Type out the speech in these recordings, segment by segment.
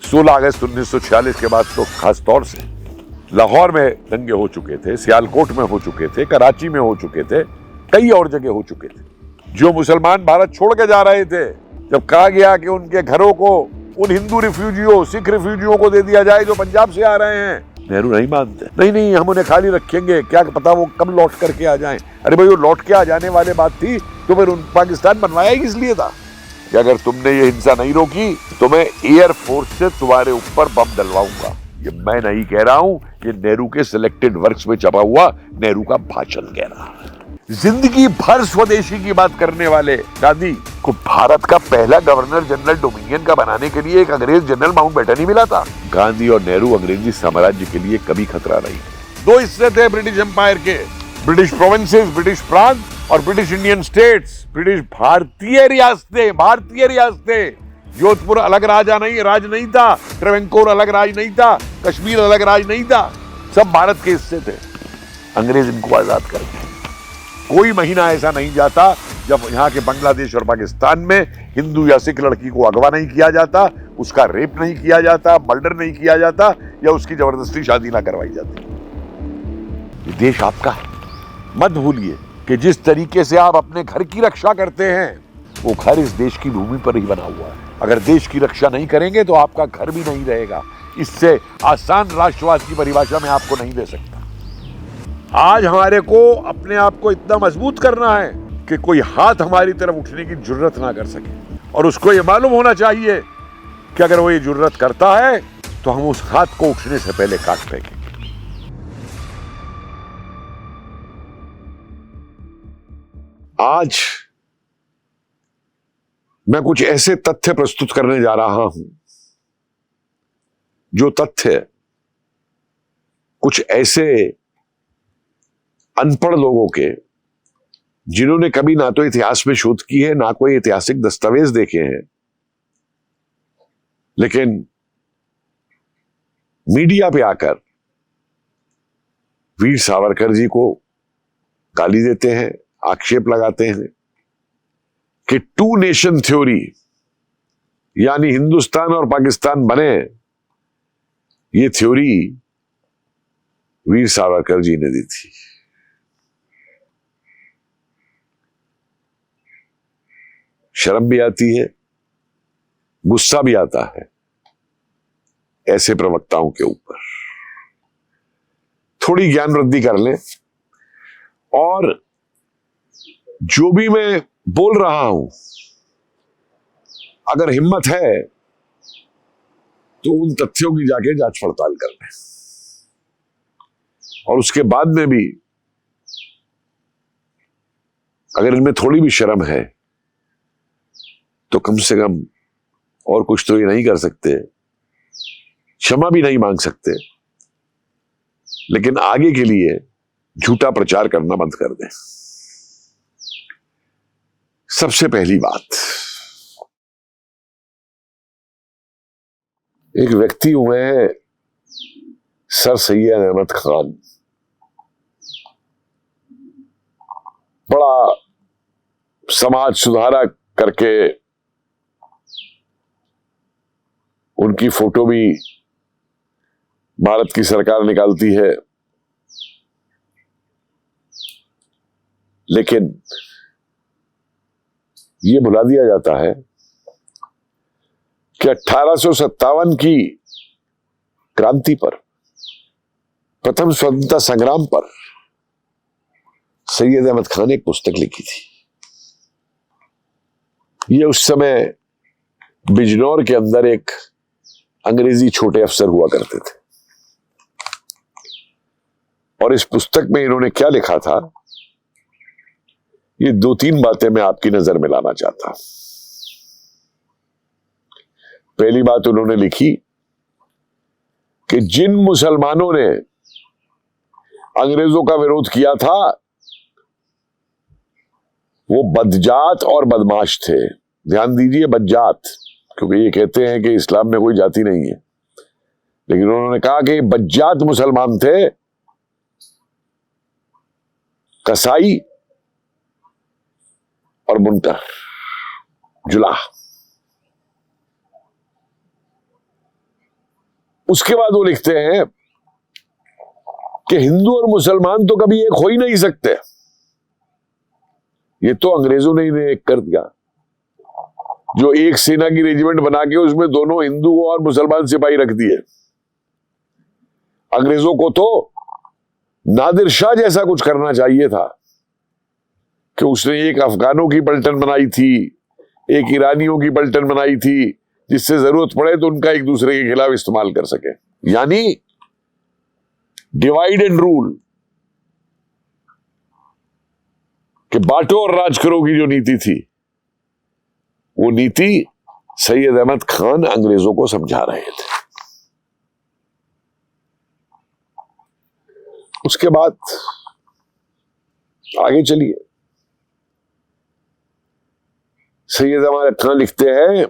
16 अगस्त 1946 के बाद तो खास तौर से लाहौर में दंगे हो चुके थे, सियालकोट में हो चुके थे, कराची में हो चुके थे, कई और जगह हो चुके थे। जो मुसलमान भारत छोड़ के जा रहे थे, जब कहा गया कि उनके घरों को उन हिंदू रिफ्यूजियों, सिख रिफ्यूजियों को दे दिया जाए जो पंजाब से आ रहे हैं, नेहरू नहीं मानते। नहीं, हम उन्हें खाली रखेंगे, क्या पता वो कब लौट करके आ जाएं। अरे भाई, वो लौट के आ जाने वाले बात थी तो फिर पाकिस्तान बनवाया ही इसलिए था कि अगर तुमने ये हिंसा नहीं रोकी तो मैं एयरफोर्स से तुम्हारे ऊपर बम डलवाऊंगा। ये मैं नहीं कह रहा हूं, ये नेहरू के सिलेक्टेड वर्क्स में छपा हुआ नेहरू का भाषण कह रहा है। जिंदगी भर स्वदेशी की बात करने वाले गांधी को भारत का पहला गवर्नर जनरल डोमिनियन का बनाने के लिए एक अंग्रेज जनरल माउंटबेटन ही मिला था। गांधी और नेहरू अंग्रेजी साम्राज्य के लिए कभी खतरा नहीं। दो हिस्से थे ब्रिटिश एम्पायर के, ब्रिटिश प्रोविंसेस, ब्रिटिश प्रांत और ब्रिटिश इंडियन स्टेट्स, ब्रिटिश भारतीय रियासतें। जोधपुर अलग राज नहीं था, ट्रेवेंकोर अलग राज नहीं था, कश्मीर अलग राज नहीं था, सब भारत के हिस्से थे। अंग्रेज इनको आजाद कर गए। कोई महीना ऐसा नहीं जाता जब यहाँ के बांग्लादेश और पाकिस्तान में हिंदू या सिख लड़की को अगवा नहीं किया जाता, उसका रेप नहीं किया जाता, मर्डर नहीं किया जाता या उसकी जबरदस्ती शादी ना करवाई जाती। ये देश आपका है। मत भूलिए कि जिस तरीके से आप अपने घर की रक्षा करते हैं, वो घर इस देश की भूमि पर ही बना हुआ है। अगर देश की रक्षा नहीं करेंगे तो आपका घर भी नहीं रहेगा। इससे आसान राष्ट्रवाद की परिभाषा में आपको नहीं दे सकता। आज हमारे को अपने आप को इतना मजबूत करना है कि कोई हाथ हमारी तरफ उठने की जुर्रत ना कर सके, और उसको ये मालूम होना चाहिए कि अगर वो ये जुर्रत करता है तो हम उस हाथ को उठने से पहले काट फेंकेंगे। आज मैं कुछ ऐसे तथ्य प्रस्तुत करने जा रहा हूं, जो तथ्य कुछ ऐसे अनपढ़ लोगों के, जिन्होंने कभी ना तो इतिहास में शोध की है, ना कोई ऐतिहासिक दस्तावेज देखे हैं, लेकिन मीडिया पे आकर वीर सावरकर जी को गाली देते हैं, आक्षेप लगाते हैं कि 2 नेशन थ्योरी, यानी हिंदुस्तान और पाकिस्तान बने, ये थ्योरी वीर सावरकर जी ने दी थी। शर्म भी आती है, गुस्सा भी आता है ऐसे प्रवक्ताओं के ऊपर। थोड़ी ज्ञान वृद्धि कर लें, और जो भी मैं बोल रहा हूं, अगर हिम्मत है तो उन तथ्यों की जाके जांच पड़ताल कर लें, और उसके बाद में भी अगर इनमें थोड़ी भी शर्म है तो कम से कम और कुछ तो ये नहीं कर सकते, क्षमा भी नहीं मांग सकते, लेकिन आगे के लिए झूठा प्रचार करना बंद कर दें। सबसे पहली बात, एक व्यक्ति हुए हैं सर सैयद अहमद खान, बड़ा समाज सुधारक करके उनकी फोटो भी भारत की सरकार निकालती है, लेकिन ये भुला दिया जाता है कि 1857 की क्रांति पर, प्रथम स्वतंत्रता संग्राम पर सैयद अहमद खान ने एक पुस्तक लिखी थी। ये उस समय बिजनौर के अंदर एक अंग्रेजी छोटे अफसर हुआ करते थे, और इस पुस्तक में इन्होंने क्या लिखा था, ये 2-3 बातें मैं आपकी नजर में लाना चाहता हूं। पहली बात उन्होंने लिखी कि जिन मुसलमानों ने अंग्रेजों का विरोध किया था वो बदजात और बदमाश थे। ध्यान दीजिए, बदजात, क्योंकि ये कहते हैं कि इस्लाम में कोई जाति नहीं है, लेकिन उन्होंने कहा कि बदजात मुसलमान थे, कसाई और मुनकर, जुलाह। उसके बाद वो लिखते हैं कि हिंदू और मुसलमान तो कभी एक हो ही नहीं सकते। ये तो अंग्रेजों ने इन्हें एक कर दिया, जो एक सेना की रेजिमेंट बना के उसमें दोनों हिंदू और मुसलमान सिपाही रख दिए। अंग्रेजों को तो नादिर शाह जैसा कुछ करना चाहिए था कि उसने एक अफगानों की पलटन बनाई थी, एक ईरानियों की पलटन बनाई थी, जिससे जरूरत पड़े तो उनका एक दूसरे के खिलाफ इस्तेमाल कर सके। यानी डिवाइड एंड रूल, कि बांटो और राज करो की जो नीति थी, वो नीति सैयद अहमद खान अंग्रेजों को समझा रहे थे। उसके बाद आगे चलिए, सैयद अहमद खान लिखते हैं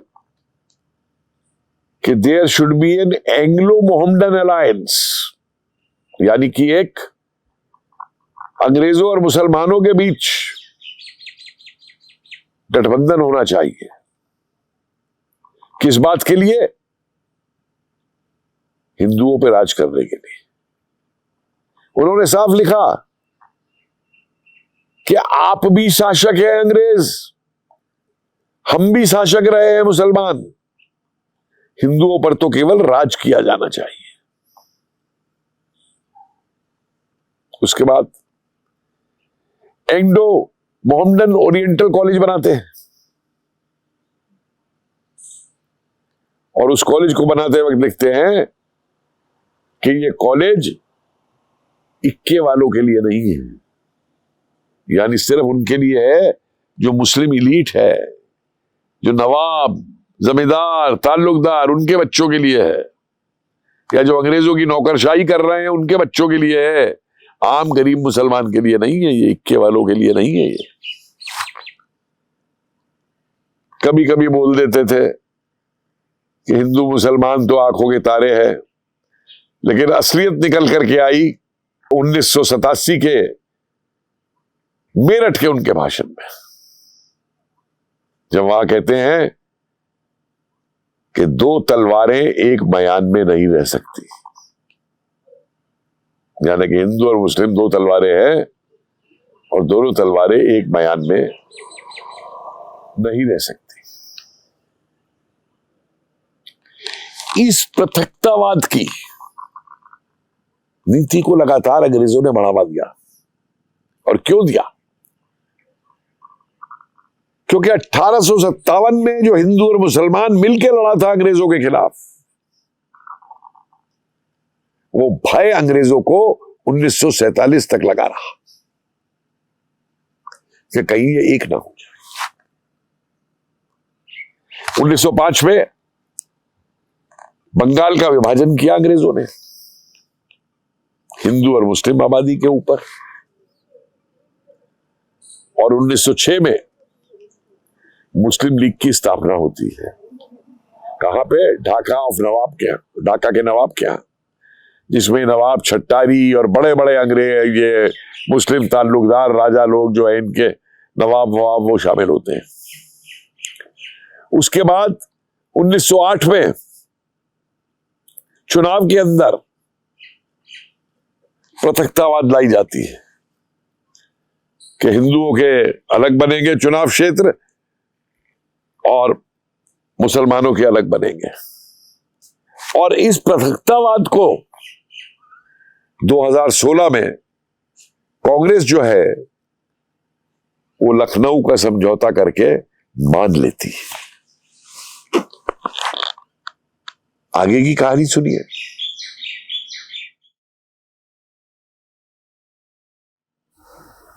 कि there should be an Anglo Mohammedan alliance, यानी कि एक अंग्रेजों और मुसलमानों के बीच गठबंधन होना चाहिए। किस बात के लिए? हिंदुओं पर राज करने के लिए। उन्होंने साफ लिखा कि आप भी शासक हैं अंग्रेज, हम भी शासक रहे हैं मुसलमान, हिंदुओं पर तो केवल राज किया जाना चाहिए। उसके बाद एंग्लो मोहम्मदन ओरिएंटल कॉलेज बनाते हैं, और उस कॉलेज को बनाते वक्त लिखते हैं कि ये कॉलेज इक्के वालों के लिए नहीं है, यानी सिर्फ उनके लिए है जो मुस्लिम इलीट है, जो नवाब, जमींदार, ताल्लुकदार, उनके बच्चों के लिए है, या जो अंग्रेजों की नौकरशाही कर रहे हैं उनके बच्चों के लिए है। आम गरीब मुसलमान के लिए नहीं है, ये इक्के वालों के लिए नहीं है। ये कभी कभी बोल देते थे कि हिंदू मुसलमान तो आंखों के तारे हैं, लेकिन असलियत निकल करके आई 1987 के मेरठ के उनके भाषण में, जब वहां कहते हैं कि दो तलवारें एक बयान में नहीं रह सकती, यानी कि हिंदू और मुस्लिम दो तलवारें हैं और दोनों तलवारें एक बयान में नहीं रह सकती। इस पृथकतावाद की नीति को लगातार अंग्रेजों ने बढ़ावा दिया। और क्यों दिया? क्योंकि 1857 में जो हिंदू और मुसलमान मिलकर लड़ा था अंग्रेजों के खिलाफ, वो भय अंग्रेजों को 1947 तक लगा रहा कि कहीं ये एक ना हो जाए। 1905 में बंगाल का विभाजन किया अंग्रेजों ने हिंदू और मुस्लिम आबादी के ऊपर, और 1906 में मुस्लिम लीग की स्थापना होती है। कहां पे? ढाका ऑफ नवाब के यहाँ, ढाका के नवाब के यहाँ, जिसमें नवाब छट्टारी और बड़े बड़े अंग्रेज, ये मुस्लिम ताल्लुकदार राजा लोग जो है, इनके नवाब वो शामिल होते हैं। उसके बाद 1908 में चुनाव के अंदर पृथकतावाद लाई जाती है कि हिंदुओं के अलग बनेंगे चुनाव क्षेत्र और मुसलमानों के अलग बनेंगे। और इस पृथकतावाद को 2016 में कांग्रेस जो है वो लखनऊ का समझौता करके मान लेती है। आगे की कहानी सुनिए।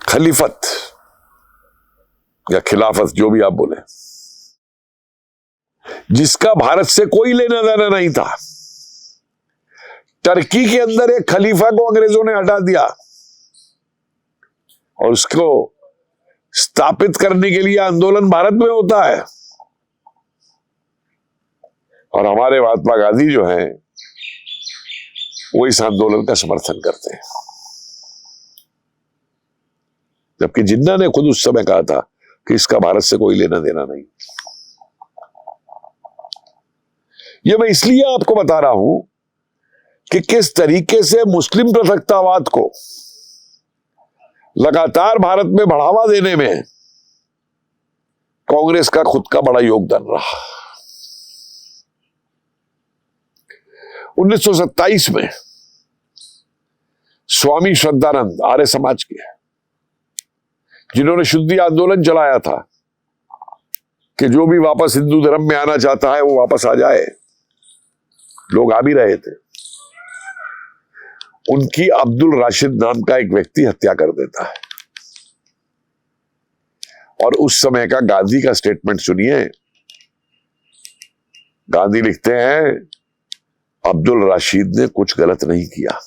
खलीफत या खिलाफत, जो भी आप बोले, जिसका भारत से कोई लेना देना नहीं था, टर्की के अंदर एक खलीफा को अंग्रेजों ने हटा दिया और उसको स्थापित करने के लिए आंदोलन भारत में होता है। और हमारे महात्मा गांधी जो हैं वो इस आंदोलन का समर्थन करते हैं, जबकि जिन्ना ने खुद उस समय कहा था कि इसका भारत से कोई लेना देना नहीं। ये मैं इसलिए आपको बता रहा हूं कि किस तरीके से मुस्लिम पृथकतावाद को लगातार भारत में बढ़ावा देने में कांग्रेस का खुद का बड़ा योगदान रहा। 1927 में स्वामी श्रद्धानंद आर्य समाज के, जिन्होंने शुद्धि आंदोलन चलाया था कि जो भी वापस हिंदू धर्म में आना चाहता है वो वापस आ जाए, लोग आ भी रहे थे, उनकी अब्दुल राशिद नाम का एक व्यक्ति हत्या कर देता है। और उस समय का गांधी का स्टेटमेंट सुनिए। गांधी लिखते हैं, अब्दुल राशिद ने कुछ गलत नहीं किया,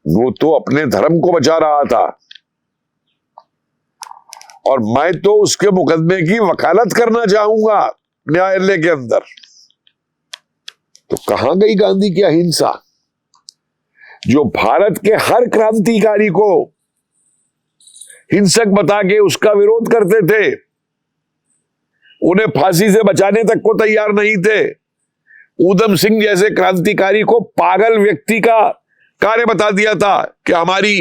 वो तो अपने धर्म को बचा रहा था और मैं तो उसके मुकदमे की वकालत करना चाहूंगा न्यायालय के अंदर। तो कहां गई गांधी की अहिंसा, जो भारत के हर क्रांतिकारी को हिंसक बता के उसका विरोध करते थे, उन्हें फांसी से बचाने तक को तैयार नहीं थे। ऊधम सिंह जैसे क्रांतिकारी को पागल व्यक्ति का कार्य बता दिया था कि हमारी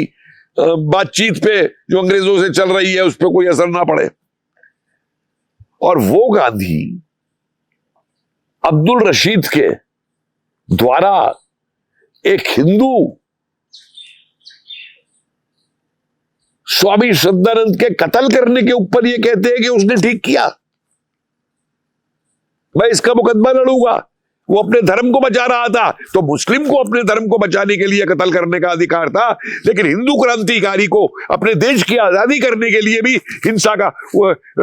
बातचीत पे जो अंग्रेजों से चल रही है उस पर कोई असर ना पड़े। और वो गांधी अब्दुल रशीद के द्वारा एक हिंदू स्वामी श्रद्धानंद के कत्ल करने के ऊपर ये कहते हैं कि उसने ठीक किया, मैं इसका मुकदमा लड़ूंगा। वो अपने धर्म को बचा रहा था, तो मुस्लिम को अपने धर्म को बचाने के लिए कत्ल करने का अधिकार था, लेकिन हिंदू क्रांतिकारी को अपने देश की आजादी करने के लिए भी हिंसा का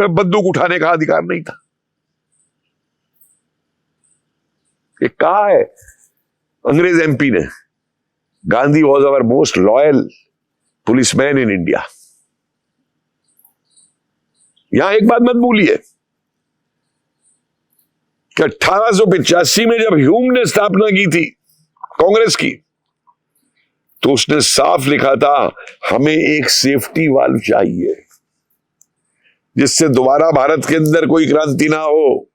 बंदूक उठाने का अधिकार नहीं था। ये कहा है अंग्रेज एमपी ने, Gandhi was our most loyal policeman in India. यहां एक बात मत भूलिए कि 1885 में जब ह्यूम ने स्थापना की थी कांग्रेस की, तो उसने साफ लिखा था, हमें एक सेफ्टी वाल्व चाहिए जिससे दोबारा भारत के अंदर कोई क्रांति ना हो,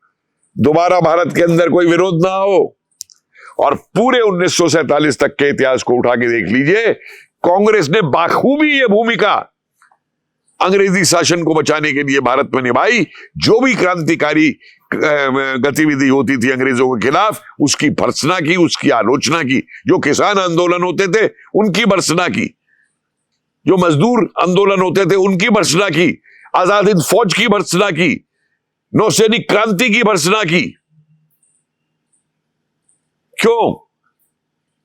दोबारा भारत के अंदर कोई विरोध ना हो। और पूरे 1947 तक के इतिहास को उठा के देख लीजिए, कांग्रेस ने बाखूबी ये भूमिका अंग्रेजी शासन को बचाने के लिए भारत में निभाई। जो भी क्रांतिकारी गतिविधि होती थी अंग्रेजों के खिलाफ, उसकी भर्त्सना की, उसकी आलोचना की। जो किसान आंदोलन होते थे उनकी भर्त्सना की, जो मजदूर आंदोलन होते थे उनकी भर्त्सना की, आजाद हिंद फौज की भर्त्सना की, नौसैनिक क्रांति की भर्त्सना की। क्यों?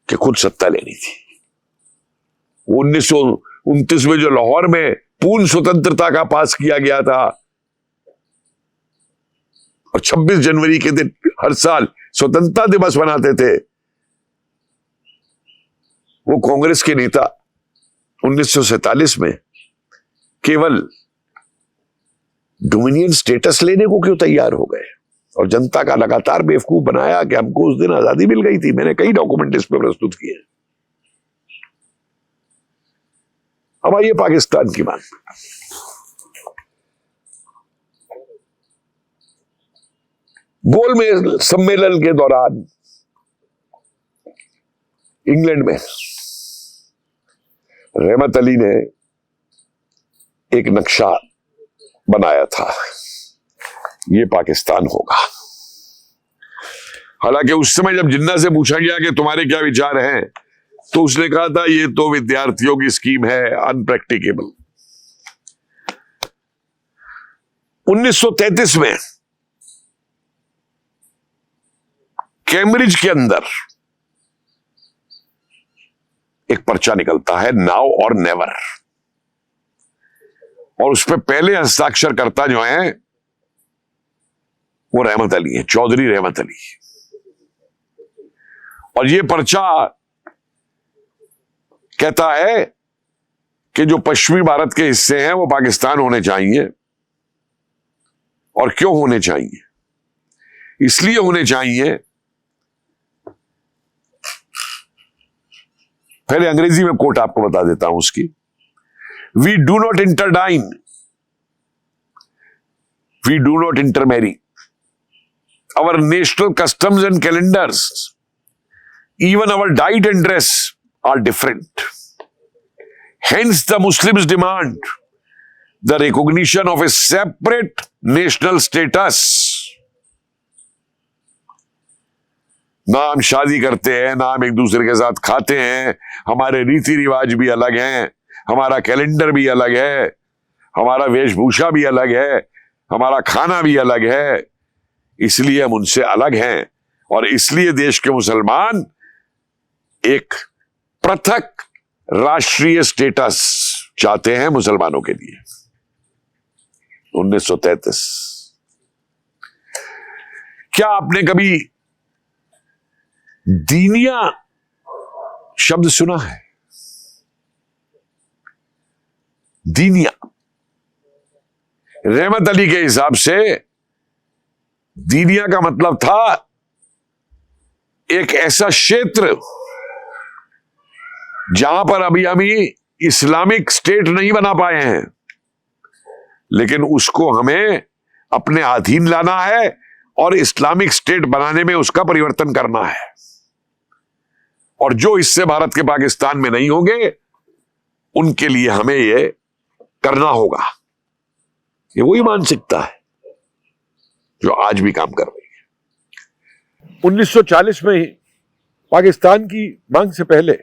कि खुद सत्ता लेनी थी। 1929 में जो लाहौर में पूर्ण स्वतंत्रता का पास किया गया था और 26 जनवरी के दिन हर साल स्वतंत्रता दिवस मनाते थे, वो कांग्रेस के नेता 1947 में केवल डोमिनियन स्टेटस लेने को क्यों तैयार हो गए और जनता का लगातार बेवकूफ बनाया कि हमको उस दिन आजादी मिल गई थी। मैंने कई डॉक्यूमेंट इस पे प्रस्तुत किए। अब आइए पाकिस्तान की बात। गोलमेज सम्मेलन के दौरान इंग्लैंड में रहमत अली ने एक नक्शा बनाया था, ये पाकिस्तान होगा। हालांकि उस समय जब जिन्ना से पूछा गया कि तुम्हारे क्या विचार हैं, तो उसने कहा था ये तो विद्यार्थियों की स्कीम है, अनप्रैक्टिकेबल। 1933 में कैम्ब्रिज के अंदर एक पर्चा निकलता है, नाउ और नेवर, और उस पर पहले हस्ताक्षरकर्ता जो हैं वो रहमत अली है, चौधरी रहमत अली। और ये पर्चा कहता है कि जो पश्चिमी भारत के हिस्से हैं वो पाकिस्तान होने चाहिए। और क्यों होने चाहिए? इसलिए होने चाहिए, पहले अंग्रेजी में कोट आपको बता देता हूं उसकी। We do not interdine, we do not intermarry, our national customs and calendars Even our diet and dress are different. Hence the Muslims demand the recognition of a separate national status. ना हम शादी करते हैं, ना हम एक दूसरे के साथ खाते हैं, हमारे रीति रिवाज भी अलग हैं, हमारा कैलेंडर भी अलग है, हमारा वेशभूषा भी अलग है, हमारा खाना भी अलग है, इसलिए हम उनसे अलग हैं और इसलिए देश के मुसलमान एक पृथक राष्ट्रीय स्टेटस चाहते हैं मुसलमानों के लिए। 1933। क्या आपने कभी दीनिया शब्द सुना है? दीनिया रहमत अली के हिसाब से दीनिया का मतलब था एक ऐसा क्षेत्र जहां पर अभी हम इस्लामिक स्टेट नहीं बना पाए हैं, लेकिन उसको हमें अपने अधीन लाना है और इस्लामिक स्टेट बनाने में उसका परिवर्तन करना है। और जो हिस्से भारत के पाकिस्तान में नहीं होंगे उनके लिए हमें ये करना होगा। ये वही मानसिकता है जो आज भी काम कर रही है। 1940 में ही पाकिस्तान की मांग से पहले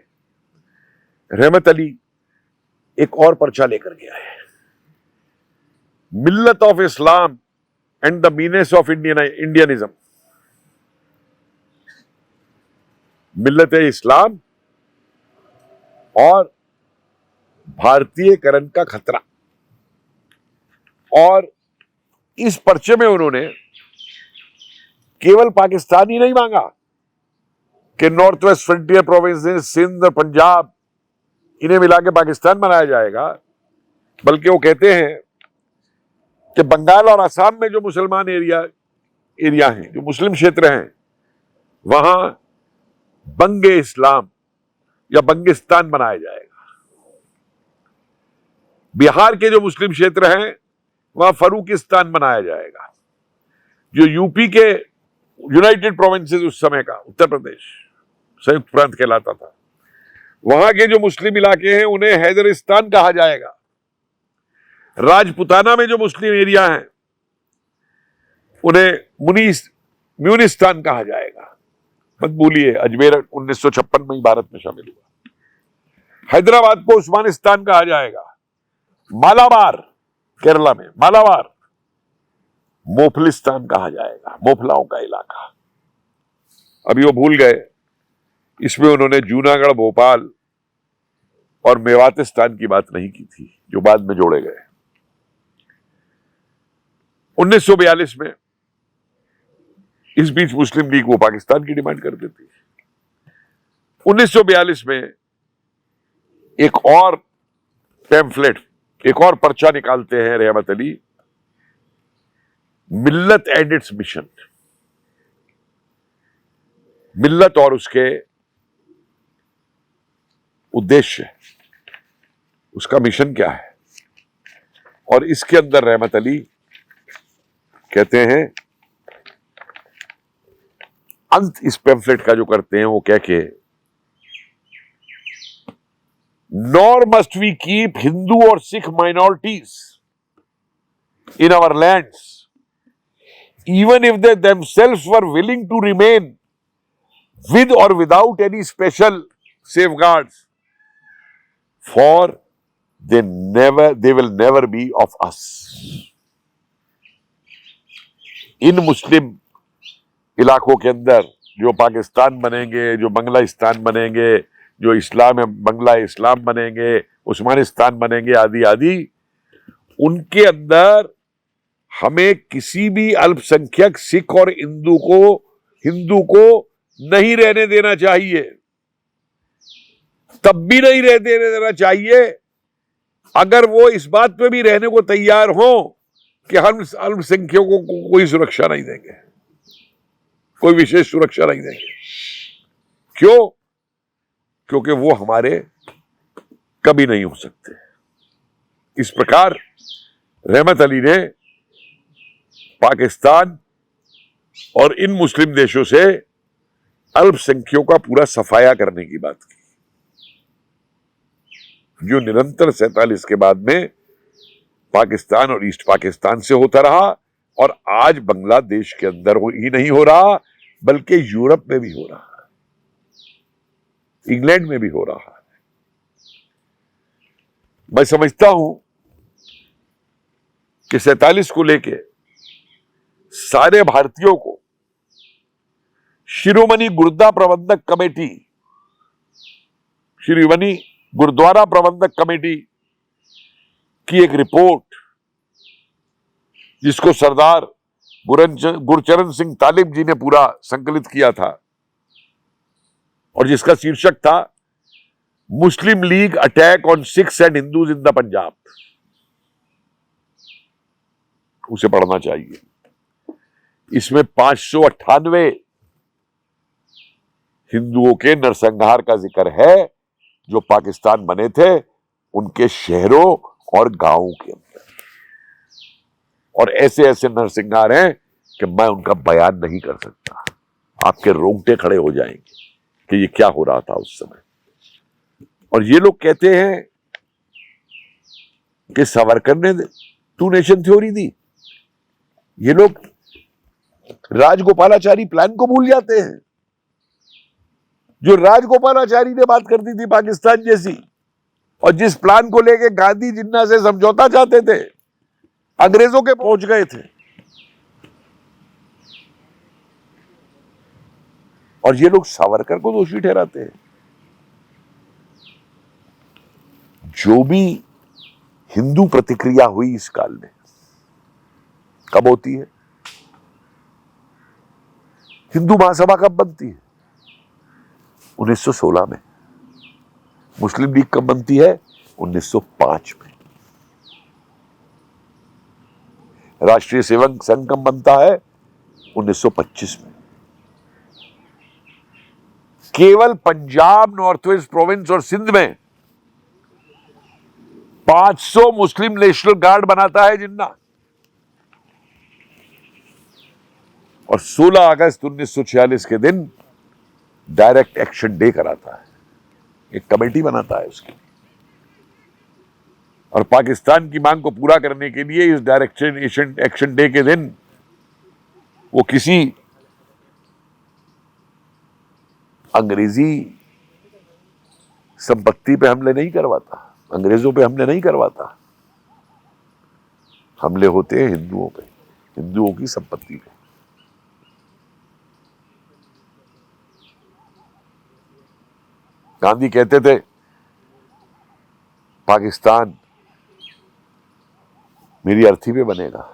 रहमत अली एक और पर्चा लेकर गया है, मिल्लत of Islam and the menace of Indianism. मिल्लत इस्लाम और भारतीयकरण का खतरा। और इस पर्चे में उन्होंने केवल पाकिस्तान ही नहीं मांगा कि north west frontier provinces, Sindh, Punjab, इन्हें मिला के पाकिस्तान बनाया जाएगा, बल्कि वो कहते हैं कि बंगाल और असम में जो मुसलमान एरिया हैं, जो मुस्लिम क्षेत्र हैं, वहां बंगे इस्लाम या बंगिस्तान बनाया जाएगा। बिहार के जो मुस्लिम क्षेत्र हैं वहां फरूकिस्तान बनाया जाएगा। जो यूपी के यूनाइटेड प्रोविंसेस उस समय का उत्तर प्रदेश संयुक्त प्रांत कहलाता था, वहां के जो मुस्लिम इलाके हैं उन्हें हैदरिस्तान कहा जाएगा। राजपुताना में जो मुस्लिम एरिया हैं उन्हें म्यूनिस्तान कहा जाएगा। मत भूलिए अजमेर 1956 में ही भारत में शामिल हुआ। हैदराबाद को उस्मानिस्तान कहा जाएगा। मालाबार केरला में, मालाबार मोफलिस्तान कहा जाएगा, मोफलाओं का इलाका। अभी वो भूल गए, इसमें उन्होंने जूनागढ़, भोपाल और मेवातिस्तान की बात नहीं की थी, जो बाद में जोड़े गए। 1942 में इस बीच मुस्लिम लीग वो पाकिस्तान की डिमांड कर देती है। 1942 में एक और पैम्फलेट, एक और पर्चा निकालते हैं रहमत अली, मिल्लत एंड इट्स मिशन। मिल्लत और उसके उद्देश्य, उसका मिशन क्या है। और इसके अंदर रहमत अली कहते हैं, अंत इस पैम्फलेट का जो करते हैं वो कह के, nor must we keep Hindu और Sikh minorities in our lands even if they themselves were willing to remain with or without any special safeguards, for they will never be of us. इन मुस्लिम इलाकों के अंदर जो पाकिस्तान बनेंगे, जो बंगलाइस्तान बनेंगे, जो इस्लाम है बंगला इस्लाम बनेंगे, उस्मानिस्तान बनेंगे, आदि आदि, उनके अंदर हमें किसी भी अल्पसंख्यक सिख और हिंदू को नहीं रहने देना चाहिए। तब भी नहीं रहने देना चाहिए अगर वो इस बात पे भी रहने को तैयार हो कि हम अल्पसंख्यकों को कोई सुरक्षा नहीं देंगे, कोई विशेष सुरक्षा नहीं देंगे। क्यों? क्योंकि वो हमारे कभी नहीं हो सकते। इस प्रकार रहमत अली ने पाकिस्तान और इन मुस्लिम देशों से अल्पसंख्यकों का पूरा सफाया करने की बात की, जो निरंतर 47 के बाद में पाकिस्तान और ईस्ट पाकिस्तान से होता रहा और आज बांग्लादेश के अंदर ही नहीं हो रहा बल्कि यूरोप में भी हो रहा है, इंग्लैंड में भी हो रहा है। मैं समझता हूं कि 47 को लेके सारे भारतीयों को शिरोमणि गुरुद्वारा प्रबंधक कमेटी, शिरोमणि गुरुद्वारा प्रबंधक कमेटी की एक रिपोर्ट, जिसको सरदार गुरचरण सिंह तालिब जी ने पूरा संकलित किया था और जिसका शीर्षक था Muslim League attack on Sikhs and Hindus in the Punjab, उसे पढ़ना चाहिए। इसमें 598 हिंदुओं के नरसंहार का जिक्र है जो पाकिस्तान बने थे उनके शहरों और गांवों के अंदर, और ऐसे ऐसे नरसंहार हैं कि मैं उनका बयान नहीं कर सकता। आपके रोंगटे खड़े हो जाएंगे कि ये क्या हो रहा था उस समय। और ये लोग कहते हैं कि सावरकर ने टू नेशन थ्योरी दी। ये लोग राजगोपालाचारी प्लान को भूल जाते हैं, जो राजगोपालाचारी ने बात कर दी थी पाकिस्तान जैसी, और जिस प्लान को लेके गांधी जिन्ना से समझौता चाहते थे, अंग्रेजों के पहुंच गए थे। और ये लोग सावरकर को दोषी ठहराते हैं। जो भी हिंदू प्रतिक्रिया हुई इस काल में कब होती है? हिंदू महासभा कब बनती है? 1916 में। मुस्लिम लीग कब बनती है? 1905 में। राष्ट्रीय सेवक संघ कब बनता है? 1925 में। केवल पंजाब, नॉर्थ वेस्ट प्रोविंस और सिंध में 500 मुस्लिम नेशनल गार्ड बनाता है जिन्ना, और 16 अगस्त 1946 के दिन डायरेक्ट एक्शन डे कराता है, एक कमेटी बनाता है उसकी। और पाकिस्तान की मांग को पूरा करने के लिए इस डायरेक्ट एक्शन डे के दिन वो किसी अंग्रेजी संपत्ति पे हमले नहीं करवाता, अंग्रेजों पे हमले नहीं करवाता। हमले होते हैं हिंदुओं पे, हिंदुओं की संपत्ति पे। गांधी कहते थे पाकिस्तान मेरी अर्थी पे बनेगा,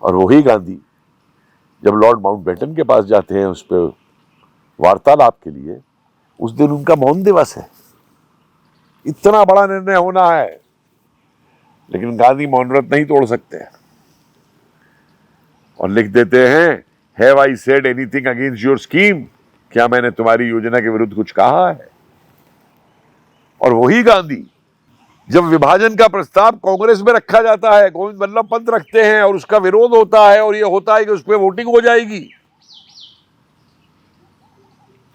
और वही गांधी जब लॉर्ड माउंटबेटन के पास जाते हैं उस पर वार्तालाप के लिए, उस दिन उनका मौन दिवस है। इतना बड़ा निर्णय होना है, लेकिन गांधी मौन व्रत नहीं तोड़ सकते और लिख देते हैं, have I said anything against your scheme? क्या मैंने तुम्हारी योजना के विरुद्ध कुछ कहा है? और वही गांधी जब विभाजन का प्रस्ताव कांग्रेस में रखा जाता है, गोविंद बल्लभ पंत रखते हैं और उसका विरोध होता है और यह होता है कि उस पर वोटिंग हो जाएगी,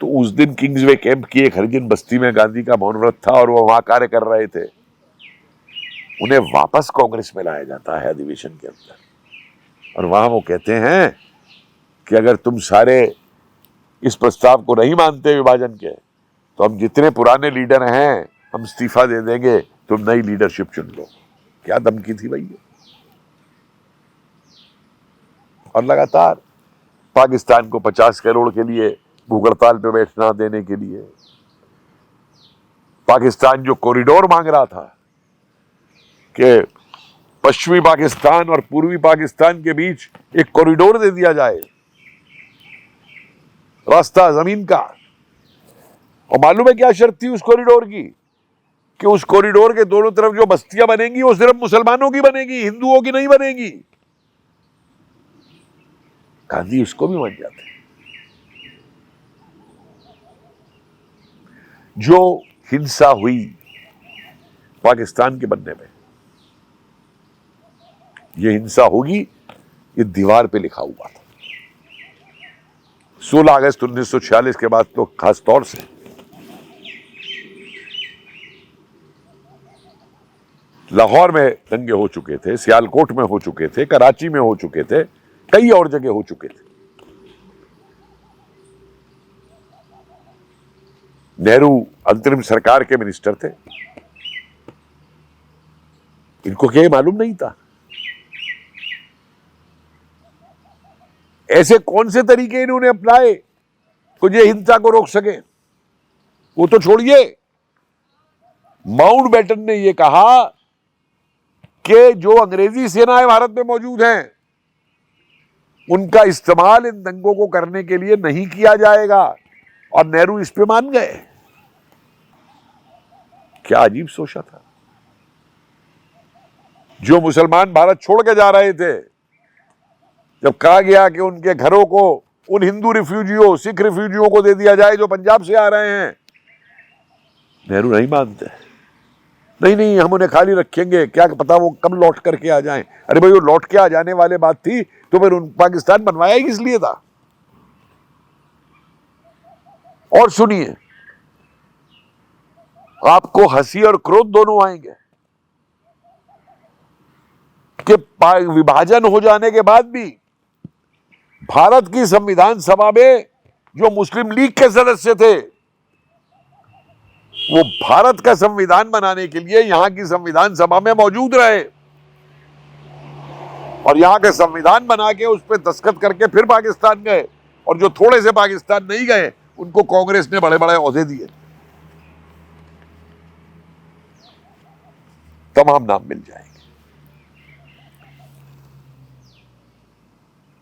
तो उस दिन किंग्सवे कैंप की एक हरिजन बस्ती में गांधी का मौन व्रत था और वो वहां कार्य कर रहे थे। उन्हें वापस कांग्रेस में लाया जाता है अधिवेशन के अंदर, और वहां वो कहते हैं कि अगर तुम सारे इस प्रस्ताव को नहीं मानते विभाजन के, तो हम जितने पुराने लीडर हैं हम इस्तीफा दे देंगे, तुम नई लीडरशिप चुन लो। क्या धमकी थी भाई? और लगातार पाकिस्तान को 50 करोड़ के लिए भूख हड़ताल पे बैठना देने के लिए, पाकिस्तान जो कॉरिडोर मांग रहा था कि पश्चिमी पाकिस्तान और पूर्वी पाकिस्तान के बीच एक कॉरिडोर दे दिया जाए, रास्ता जमीन का। और मालूम है क्या शर्त थी उस कॉरिडोर की? कि उस कॉरिडोर के दोनों तरफ जो बस्तियां बनेंगी वो सिर्फ मुसलमानों की बनेगी, हिंदुओं की नहीं बनेगी। गांधी उसको भी मान जाते। जो हिंसा हुई पाकिस्तान के बनने में, ये हिंसा होगी, ये दीवार पे लिखा हुआ था। 16 अगस्त 1946 के बाद तो खास तौर से लाहौर में दंगे हो चुके थे, सियालकोट में हो चुके थे, कराची में हो चुके थे, कई और जगह हो चुके थे। नेहरू अंतरिम सरकार के मिनिस्टर थे, इनको क्या मालूम नहीं था? ऐसे कौन से तरीके इन्होंने अपनाए कि ये हिंसा को रोक सके? वो तो छोड़िए, माउंटबेटन ने यह कहा कि जो अंग्रेजी सेनाएं भारत में मौजूद हैं उनका इस्तेमाल इन दंगों को करने के लिए नहीं किया जाएगा, और नेहरू इस पे मान गए। क्या अजीब सोचा था। जो मुसलमान भारत छोड़ के जा रहे थे, जब कहा गया कि उनके घरों को उन हिंदू रिफ्यूजियों, सिख रिफ्यूजियों को दे दिया जाए जो पंजाब से आ रहे हैं, नेहरू नहीं मानते। नहीं, हम उन्हें खाली रखेंगे, क्या पता वो कब लौट करके आ जाएं। अरे भाई, वो लौट के आ जाने वाले बात थी तो फिर उन पाकिस्तान बनवाया ही किस लिए था? और सुनिए, आपको हंसी और क्रोध दोनों आएंगे कि विभाजन हो जाने के बाद भी भारत की संविधान सभा में जो मुस्लिम लीग के सदस्य थे, वो भारत का संविधान बनाने के लिए यहां की संविधान सभा में मौजूद रहे, और यहां के संविधान बना के उस पर दस्तखत करके फिर पाकिस्तान गए, और जो थोड़े से पाकिस्तान नहीं गए उनको कांग्रेस ने बड़े बड़े ओहदे दिए। तमाम नाम मिल जाएंगे।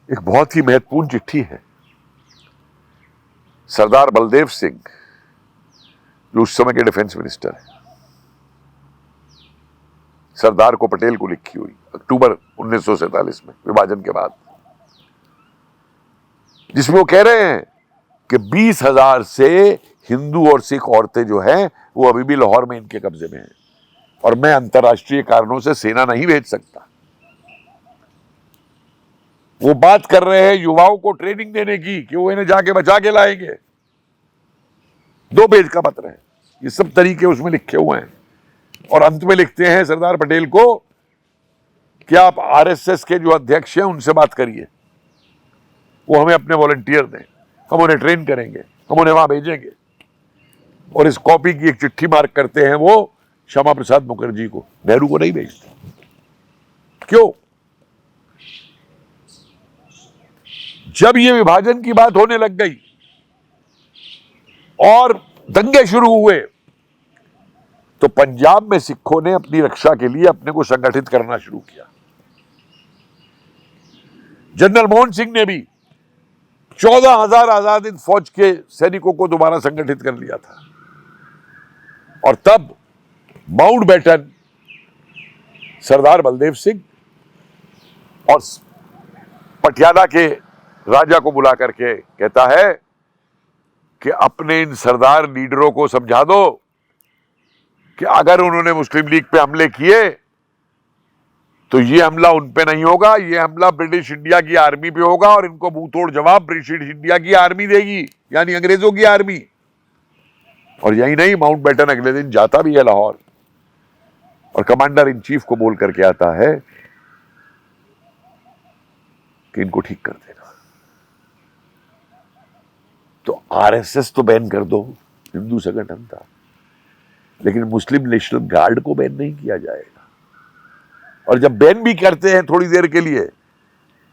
एक बहुत ही महत्वपूर्ण चिट्ठी है सरदार बलदेव सिंह, जो उस समय के डिफेंस मिनिस्टर है, सरदार को पटेल को लिखी हुई अक्टूबर 1947 में, विभाजन के बाद, जिसमें वो कह रहे हैं कि 20,000 से हिंदू और सिख औरतें जो हैं वो अभी भी लाहौर में इनके कब्जे में हैं, और मैं अंतर्राष्ट्रीय कारणों से सेना नहीं भेज सकता। वो बात कर रहे हैं युवाओं को ट्रेनिंग देने की कि वो इन्हें जाके बचा के लाएंगे। 2 पेज का पत्र है, ये सब तरीके उसमें लिखे हुए हैं, और अंत में लिखते हैं सरदार पटेल को कि आप आरएसएस के जो अध्यक्ष हैं उनसे बात करिए, वो हमें अपने वॉलंटियर दें, हम उन्हें ट्रेन करेंगे, हम उन्हें वहां भेजेंगे। और इस कॉपी की एक चिट्ठी मार्क करते हैं वो श्यामा प्रसाद मुखर्जी को, नेहरू को नहीं भेजते। क्यों? जब ये विभाजन की बात होने लग गई और दंगे शुरू हुए, तो पंजाब में सिखों ने अपनी रक्षा के लिए अपने को संगठित करना शुरू किया। जनरल मोहन सिंह ने भी 14,000 आजाद हिंद फौज के सैनिकों को दोबारा संगठित कर लिया था, और तब माउंटबेटन सरदार बलदेव सिंह और पटियाला के राजा को बुला करके कहता है कि अपने इन सरदार लीडरों को समझा दो कि अगर उन्होंने मुस्लिम लीग पे हमले किए तो ये हमला उन पे नहीं होगा, ये हमला ब्रिटिश इंडिया की आर्मी पे होगा, और इनको मुंह तोड़ जवाब ब्रिटिश इंडिया की आर्मी देगी, यानी अंग्रेजों की आर्मी। और यही नहीं, माउंटबेटन अगले दिन जाता भी है लाहौर, और कमांडर इन चीफ को बोल करके आता है कि इनको ठीक कर देना। तो आरएसएस तो बैन कर दो, हिंदू संगठन था, लेकिन मुस्लिम नेशनल गार्ड को बैन नहीं किया जाएगा। और जब बैन भी करते हैं थोड़ी देर के लिए,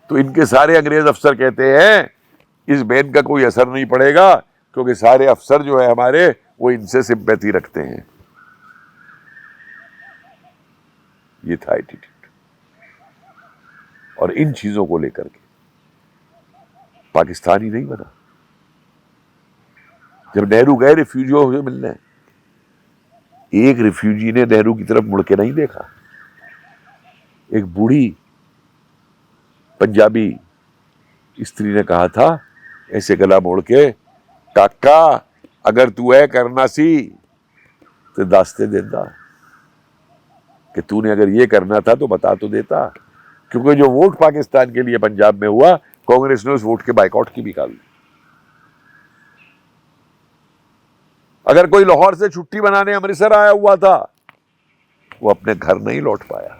तो इनके सारे अंग्रेज अफसर कहते हैं इस बैन का कोई असर नहीं पड़ेगा, क्योंकि सारे अफसर जो है हमारे वो इनसे सिंपैथी रखते हैं। ये था एटीट्यूड। और इन चीजों को लेकर के पाकिस्तान ही नहीं बना। जब नेहरू गए रिफ्यूजियों से मिलने, एक रिफ्यूजी ने नेहरू की तरफ मुड़ के नहीं देखा। एक बूढ़ी पंजाबी स्त्री ने कहा था ऐसे गला मोड़ के, काका अगर तू है करना सी तो दास्ते देता, कि तूने अगर ये करना था तो बता तो देता। क्योंकि जो वोट पाकिस्तान के लिए पंजाब में हुआ, कांग्रेस ने उस वोट के बाइकआउट की भी निकाली। अगर कोई लाहौर से छुट्टी बनाने अमृतसर आया हुआ था, वो अपने घर नहीं लौट पाया।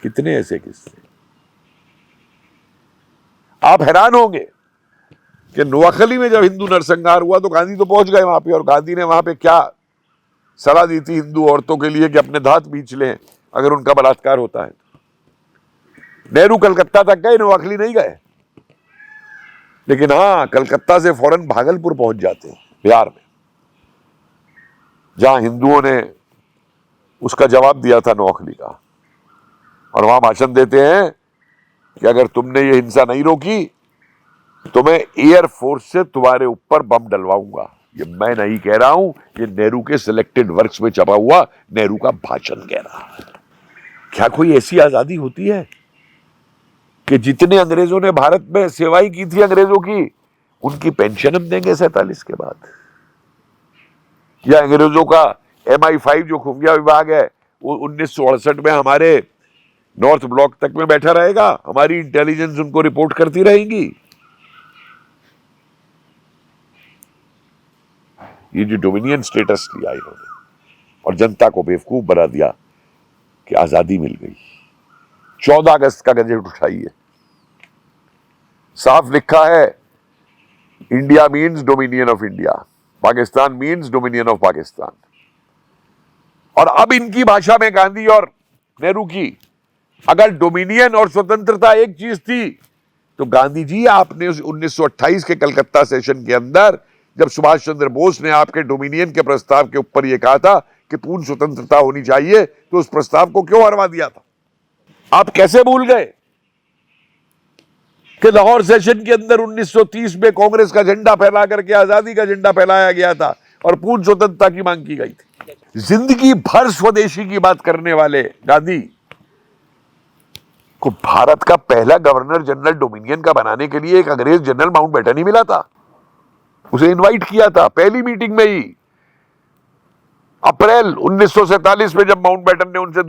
कितने ऐसे किस्से। आप हैरान होंगे कि नोआखली में जब हिंदू नरसंहार हुआ तो गांधी तो पहुंच गए वहां पे, और गांधी ने वहां पे क्या सलाह दी थी हिंदू औरतों के लिए कि अपने दांत बींच लें अगर उनका बलात्कार होता है। नेहरू कलकत्ता तक गए, नोआखली नहीं गए। लेकिन हां, कलकत्ता से फौरन भागलपुर पहुंच जाते हैं, बिहार में, जहां हिंदुओं ने उसका जवाब दिया था नोआखली का, और वहां भाषण देते हैं कि अगर तुमने ये हिंसा नहीं रोकी तो मैं एयरफोर्स से तुम्हारे ऊपर बम डलवाऊंगा। ये मैं नहीं कह रहा हूं, ये नेहरू के सिलेक्टेड वर्क्स में छपा हुआ नेहरू का भाषण कह रहा है। क्या कोई ऐसी आजादी होती है कि जितने अंग्रेजों ने भारत में सेवाएं की थी अंग्रेजों की, उनकी पेंशन हम देंगे 47 के बाद? या अंग्रेजों का MI5 जो खुफिया विभाग है वो 1968 में हमारे नॉर्थ ब्लॉक तक में बैठा रहेगा, हमारी इंटेलिजेंस उनको रिपोर्ट करती रहेगी? ये जो डोमिनियन स्टेटस लिया इन्होंने और जनता को बेवकूफ बना दिया कि आजादी मिल गई। 14 अगस्त का गजट उठाइए, साफ लिखा है India means dominion of India, Pakistan means dominion of Pakistan. और अब इनकी भाषा में गांधी और नेहरू की अगर डोमिनियन और स्वतंत्रता एक चीज थी, तो गांधी जी आपने 1928 के कलकत्ता सेशन के अंदर जब सुभाष चंद्र बोस ने आपके डोमिनियन के प्रस्ताव के ऊपर यह कहा था कि पूर्ण स्वतंत्रता होनी चाहिए, तो उस प्रस्ताव को क्यों हरवा दिया था? आप कैसे भूल गए कि लाहौर सेशन के अंदर 1930 में कांग्रेस का झंडा फहरा करके आजादी का झंडा फहराया गया था और पूर्ण स्वतंत्रता की मांग की गई थी? जिंदगी भर स्वदेशी की बात करने वाले गांधी को भारत का पहला गवर्नर जनरल डोमिनियन का बनाने के लिए एक अंग्रेज जनरल माउंटबेटन ही मिला था। उसे इनवाइट किया था पहली मीटिंग में ही, अप्रैल 1947 में, जब माउंटबेटन ने उनसे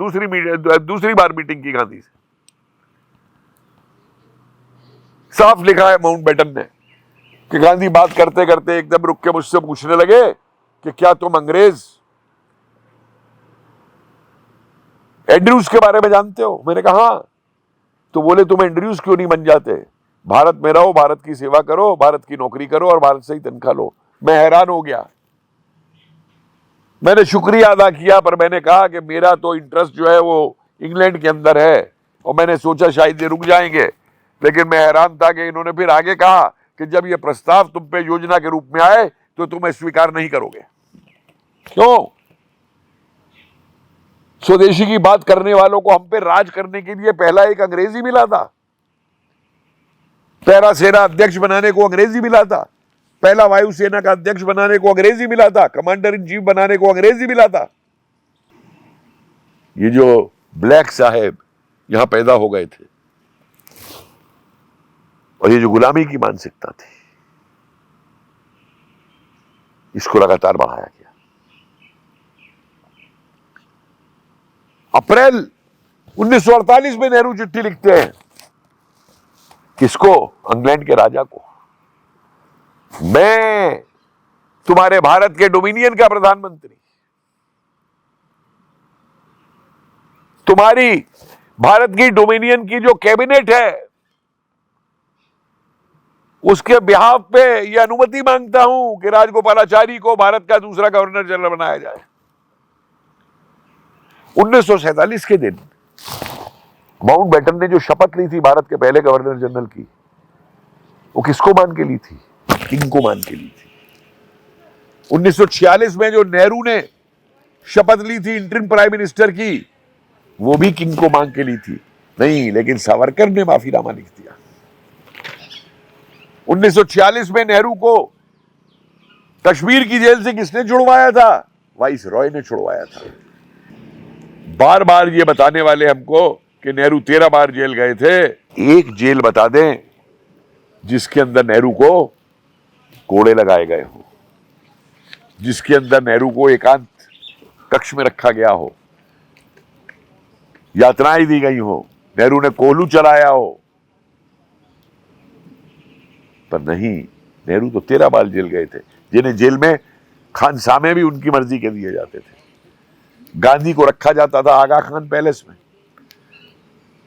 दूसरी बार मीटिंग की गांधी से। साफ लिखा है माउंटबेटन ने कि गांधी बात करते करते एकदम रुक के मुझसे पूछने लगे कि क्या तुम अंग्रेज एंड्रयूज के बारे में जानते हो? मैंने कहा हाँ। तो बोले तुम एंड्रयूज क्यों नहीं बन जाते? भारत में रहो, भारत की सेवा करो, भारत की नौकरी करो और भारत से ही तनख्वाह लो। मैं हैरान हो गया। मैंने शुक्रिया अदा किया, पर मैंने कहा कि मेरा तो इंटरेस्ट जो है वो इंग्लैंड के अंदर है, और मैंने सोचा शायद ये रुक जाएंगे। लेकिन मैं हैरान था कि इन्होंने फिर आगे कहा कि जब ये प्रस्ताव तुम पे योजना के रूप में आए तो तुम स्वीकार नहीं करोगे। क्यों? स्वदेशी की बात करने वालों को हम पे राज करने के लिए पहला एक अंग्रेजी मिला था, पहला सेना अध्यक्ष बनाने को अंग्रेजी मिला था, पहला वायुसेना का अध्यक्ष बनाने को अंग्रेजी मिला था, कमांडर इन चीफ बनाने को अंग्रेजी मिला था। ये जो ब्लैक साहेब यहां पैदा हो गए थे और ये जो गुलामी की मानसिकता थी, इसको लगातार बढ़ाया गया। अप्रैल 1948 में नेहरू चिट्ठी लिखते हैं, किसको? इंग्लैंड के राजा को। मैं तुम्हारे भारत के डोमिनियन का प्रधानमंत्री, तुम्हारी भारत की डोमिनियन की जो कैबिनेट है उसके बिहाफ पे यह अनुमति मांगता हूं कि राजगोपालाचारी को भारत का दूसरा गवर्नर जनरल बनाया जाए। 1947 के दिन माउंटबेटन ने जो शपथ ली थी भारत के पहले गवर्नर जनरल की, वो किसको मान के ली थी? किंग को मान के ली थी। 1946 में जो नेहरू ने शपथ ली थी इंटरिम प्राइम मिनिस्टर की, वो भी किंग को मांग के ली थी। नहीं, लेकिन सावरकर ने माफीनामा लिख दिया। 1946 में नेहरू को कश्मीर की जेल से किसने छुड़वाया था? वाइस रॉय ने छुड़वाया था। बार बार ये बताने वाले हमको कि नेहरू 13 बार जेल गए थे, एक जेल बता दें जिसके अंदर नेहरू को कोड़े लगाए गए हो, जिसके अंदर नेहरू को एकांत कक्ष में रखा गया हो, यातनाएं दी गई हो, नेहरू ने कोहलू चलाया हो। पर नहीं, नेहरू तो 13 बार जेल गए थे, जिन्हें जेल में खानसामे भी उनकी मर्जी के दिए जाते थे। गांधी को रखा जाता था आगा खान पैलेस में,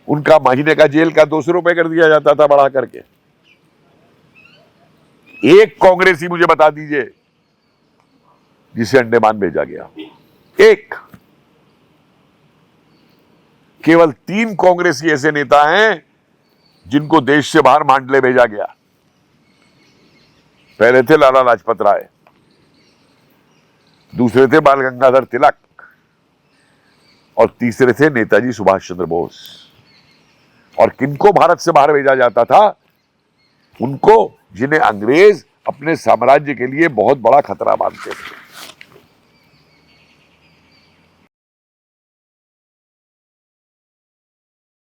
उनका महीने का जेल का 200 रुपए कर दिया जाता था बढ़ा करके। एक कांग्रेसी मुझे बता दीजिए जिसे अंडमान भेजा गया, एक। केवल 3 कांग्रेसी ऐसे नेता हैं जिनको देश से बाहर मांडले भेजा गया। पहले थे लाला लाजपत राय, दूसरे थे बाल गंगाधर तिलक, और तीसरे थे नेताजी सुभाष चंद्र बोस। और किनको भारत से बाहर भेजा जाता था? उनको जिन्हें अंग्रेज अपने साम्राज्य के लिए बहुत बड़ा खतरा मानते थे।